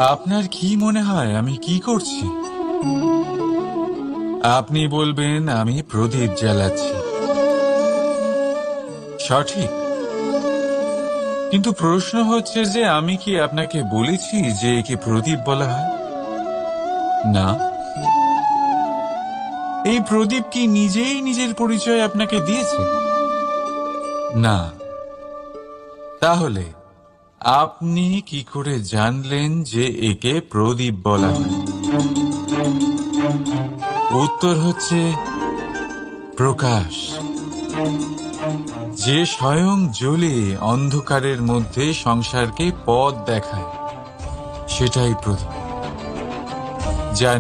আপনার কি মনে হয় আমি কি করছি? আপনি বলবেন আমি প্রদীপ জ্বালাচ্ছি, সঠিক। কিন্তু প্রশ্ন হচ্ছে যে আমি কি আপনাকে বলেছি যে একে প্রদীপ বলা হয়? না। এই প্রদীপ কি নিজেই নিজের পরিচয় আপনাকে দিয়েছে? না। তাহলে আপনি কি করে জানলেন যে একে প্রদীপ বলা হয়? উত্তর হচ্ছে প্রকাশ। যে স্বয়ং জ্বলে অন্ধকারের মধ্যে সংসারকে পথ দেখায়, সেটাই প্রদীপ, যা